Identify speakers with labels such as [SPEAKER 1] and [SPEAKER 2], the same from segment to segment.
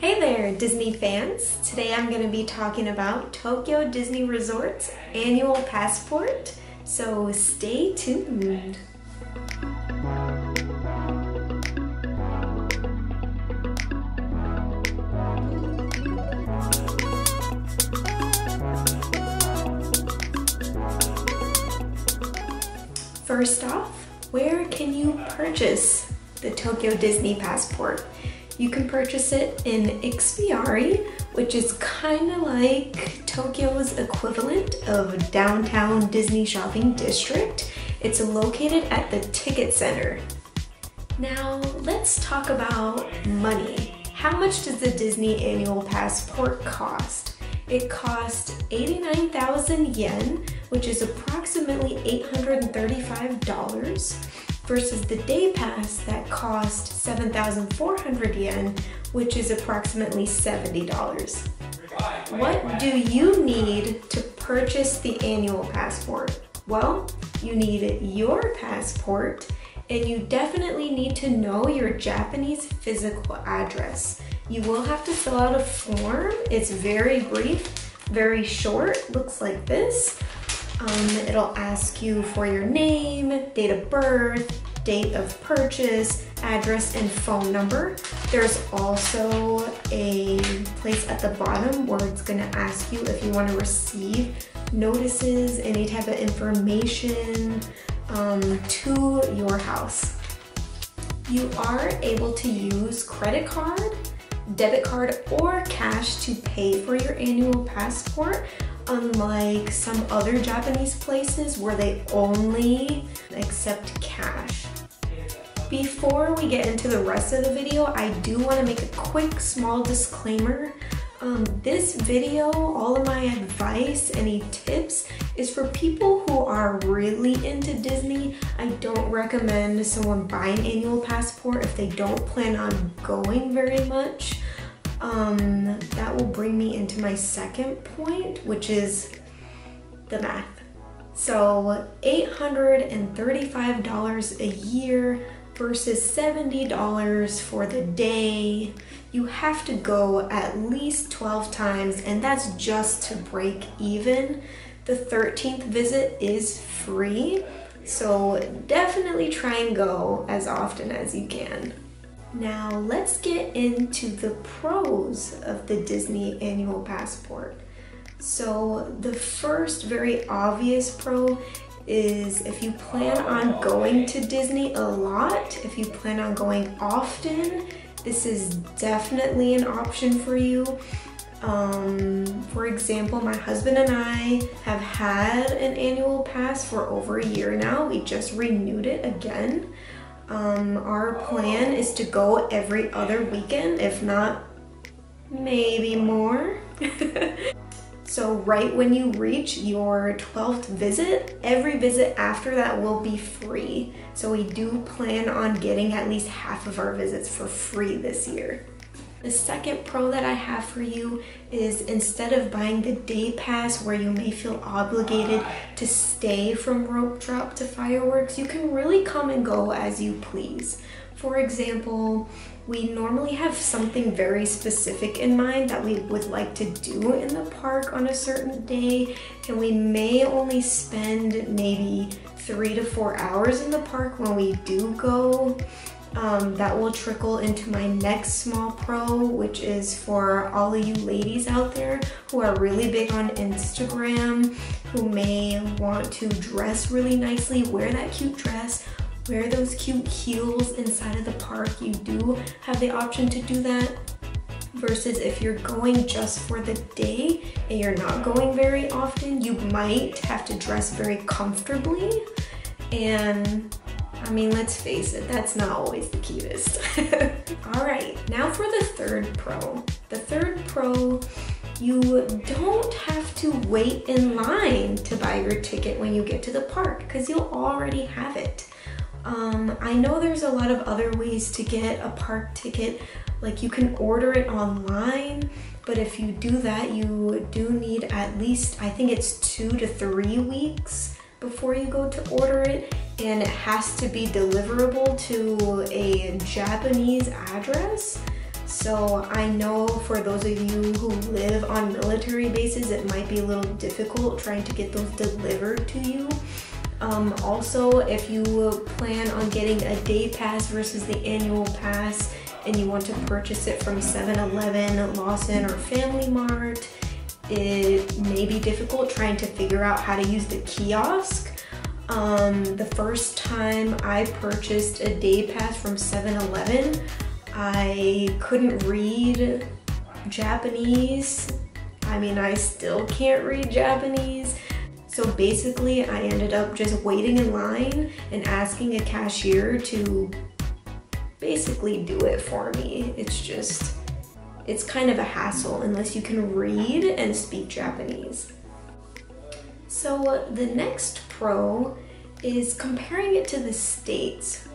[SPEAKER 1] Hey there, Disney fans! Today I'm going to be talking about Tokyo Disney Resort's annual passport, so stay tuned. First off, where can you purchase the Tokyo Disney passport? You can purchase it in Ikspiari, which is kind of like Tokyo's equivalent of downtown Disney shopping district. It's located at the Ticket Center. Now let's talk about money. How much does the Disney annual passport cost? It costs 89,000 yen, which is approximately $835. versus the day pass that cost 7,400 yen, which is approximately $70. What do you need to purchase the annual passport? Well, you need your passport, and you definitely need to know your Japanese physical address. You will have to fill out a form. It's very brief, very short, looks like this. It'll ask you for your name, date of birth, date of purchase, address, and phone number. There's also a place at the bottom where it's gonna ask you if you want to receive notices, any type of information to your house. You are able to use credit card, debit card, or cash to pay for your annual passport, unlike some other Japanese places where they only accept cash. Before we get into the rest of the video, I do want to make a quick small disclaimer. This video, all of my advice, any tips, is for people who are really into Disney. I don't recommend someone buy an annual passport if they don't plan on going very much. That will bring me into my second point, which is the math. So $835 a year versus $70 for the day. You have to go at least 12 times, and that's just to break even. The 13th visit is free, so definitely try and go as often as you can. Now let's get into the pros of the Disney annual passport. So the first very obvious pro is if you plan on going to Disney a lot, if you plan on going often, this is definitely an option for you. For example, my husband and I have had an annual pass for over a year now. We just renewed it again. Our plan is to go every other weekend, if not maybe more. So right when you reach your 12th visit, every visit after that will be free. So we do plan on getting at least half of our visits for free this year. The second pro that I have for you is instead of buying the day pass where you may feel obligated to stay from rope drop to fireworks, you can really come and go as you please. For example, we normally have something very specific in mind that we would like to do in the park on a certain day, and we may only spend maybe 3 to 4 hours in the park when we do go. That will trickle into my next small pro, which is for all of you ladies out there who are really big on Instagram, who may want to dress really nicely, wear that cute dress, wear those cute heels inside of the park. You do have the option to do that. Versus if you're going just for the day and you're not going very often, you might have to dress very comfortably. And I mean, let's face it, that's not always the cutest. All right, now for the third pro. The third pro, you don't have to wait in line to buy your ticket when you get to the park because you'll already have it. I know there's a lot of other ways to get a park ticket, like you can order it online, but if you do that, you do need at least, I think it's 2 to 3 weeks before you go to order it, and it has to be deliverable to a Japanese address. So I know for those of you who live on military bases, it might be a little difficult trying to get those delivered to you. Also, if you plan on getting a day pass versus the annual pass and you want to purchase it from 7-Eleven, Lawson, or Family Mart, it may be difficult trying to figure out how to use the kiosk. The first time I purchased a day pass from 7-Eleven, I couldn't read Japanese. I mean, I still can't read Japanese. So basically, I ended up just waiting in line and asking a cashier to basically do it for me. It's kind of a hassle unless you can read and speak Japanese. So the next pro is comparing it to the States.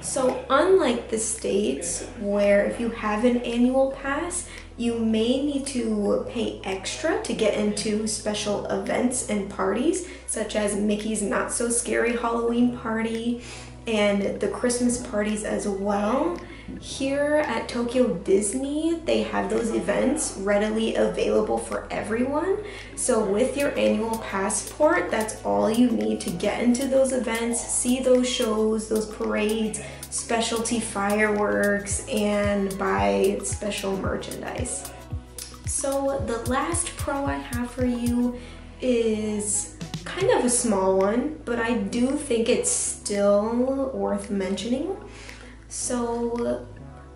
[SPEAKER 1] So unlike the States, where if you have an annual pass, you may need to pay extra to get into special events and parties, such as Mickey's Not So Scary Halloween Party and the Christmas parties as well. Here at Tokyo Disney, they have those events readily available for everyone. So with your annual passport, that's all you need to get into those events, see those shows, those parades, specialty fireworks, and buy special merchandise. So the last pro I have for you is kind of a small one, but I do think it's still worth mentioning. So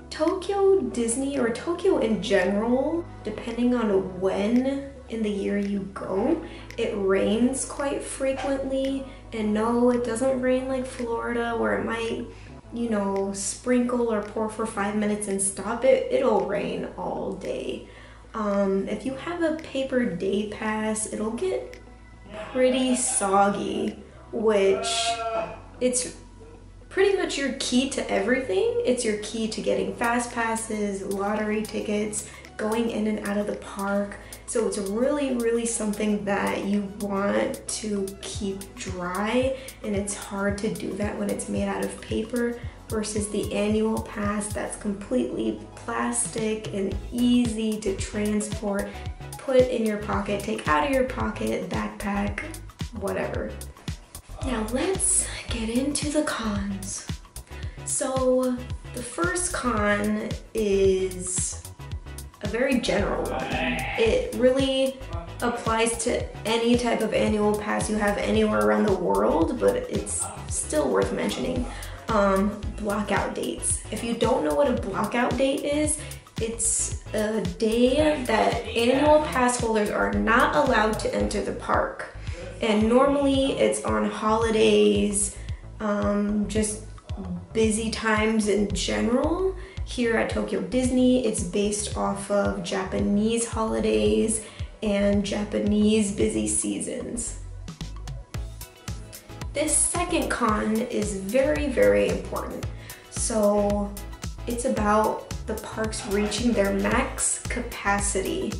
[SPEAKER 1] Tokyo Disney, or Tokyo in general, depending on when in the year you go, it rains quite frequently. And no, it doesn't rain like Florida where it might, you know, sprinkle or pour for 5 minutes and stop. It'll rain all day. If you have a paper day pass, it'll get pretty soggy, which it's pretty much your key to everything. It's your key to getting fast passes, lottery tickets, going in and out of the park. So it's really something that you want to keep dry, and it's hard to do that when it's made out of paper versus the annual pass that's completely plastic and easy to transport, put in your pocket, take out of your pocket, backpack, whatever. Now let's get into the cons. So the first con is a very general one. It really applies to any type of annual pass you have anywhere around the world, but it's still worth mentioning. Blockout dates. If you don't know what a blockout date is, it's a day that annual pass holders are not allowed to enter the park. And normally it's on holidays, just busy times in general. Here at Tokyo Disney, it's based off of Japanese holidays and Japanese busy seasons. This second con is very important. So it's about the parks reaching their max capacity.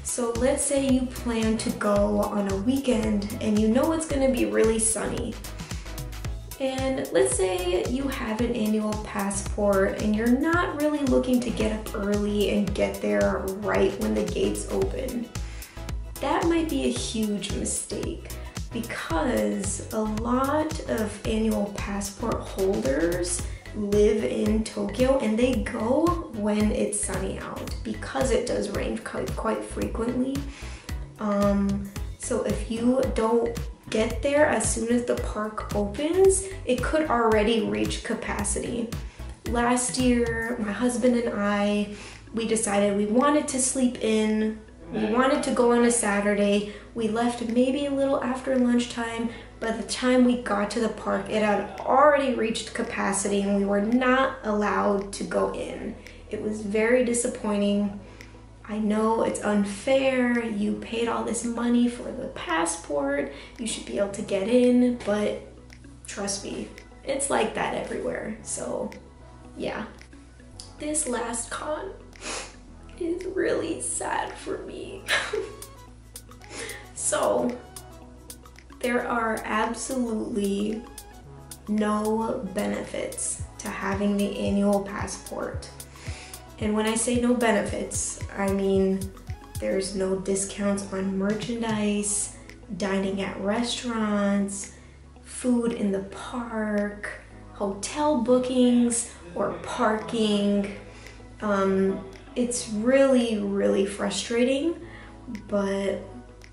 [SPEAKER 1] So let's say you plan to go on a weekend and you know it's gonna be really sunny. And let's say you have an annual passport and you're not really looking to get up early and get there right when the gates open. That might be a huge mistake, because a lot of annual passport holders live in Tokyo and they go when it's sunny out, because it does rain quite frequently. So if you don't get there as soon as the park opens, it could already reach capacity. Last year, my husband and I, we decided we wanted to sleep in. We wanted to go on a Saturday. We left maybe a little after lunchtime. By the time we got to the park, it had already reached capacity and we were not allowed to go in. It was very disappointing. I know it's unfair. You paid all this money for the passport. You should be able to get in, but trust me, it's like that everywhere. So yeah. This last con is really sad for me. So there are absolutely no benefits to having the annual passport. And when I say no benefits, I mean there's no discounts on merchandise, dining at restaurants, food in the park, hotel bookings, or parking. It's really, really frustrating, but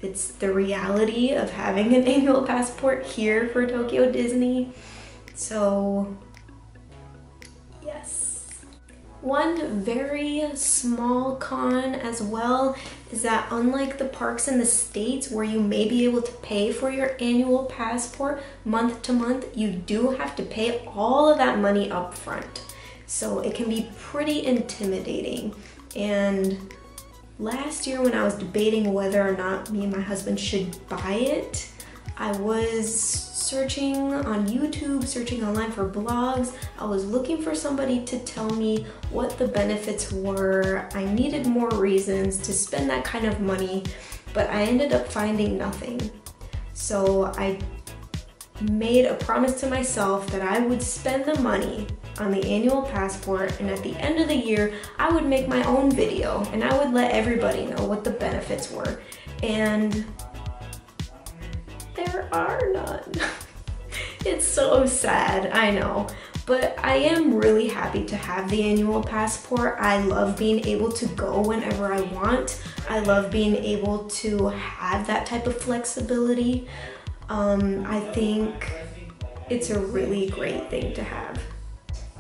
[SPEAKER 1] it's the reality of having an annual passport here for Tokyo Disney. So yes. One very small con as well is that unlike the parks in the States where you may be able to pay for your annual passport month to month, you do have to pay all of that money up front. So it can be pretty intimidating. And last year when I was debating whether or not me and my husband should buy it, I was searching on YouTube, searching online for blogs. I was looking for somebody to tell me what the benefits were. I needed more reasons to spend that kind of money, but I ended up finding nothing. So I made a promise to myself that I would spend the money on the annual passport, and at the end of the year I would make my own video and I would let everybody know what the benefits were, and there are none. It's so sad, I know, but I am really happy to have the annual passport. I love being able to go whenever I want. I love being able to have that type of flexibility. I think it's a really great thing to have.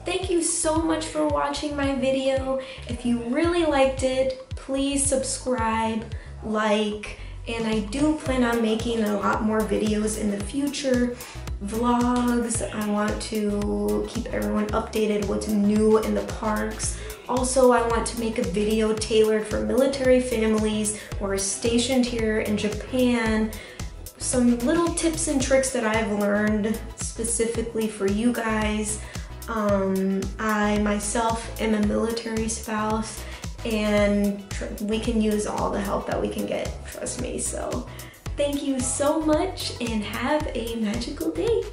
[SPEAKER 1] Thank you so much for watching my video. If you really liked it, please subscribe, like, and I do plan on making a lot more videos in the future. Vlogs, I want to keep everyone updated what's new in the parks. Also, I want to make a video tailored for military families who are stationed here in Japan. Some little tips and tricks that I've learned specifically for you guys. I myself am a military spouse, and we can use all the help that we can get, trust me. So thank you so much and have a magical day.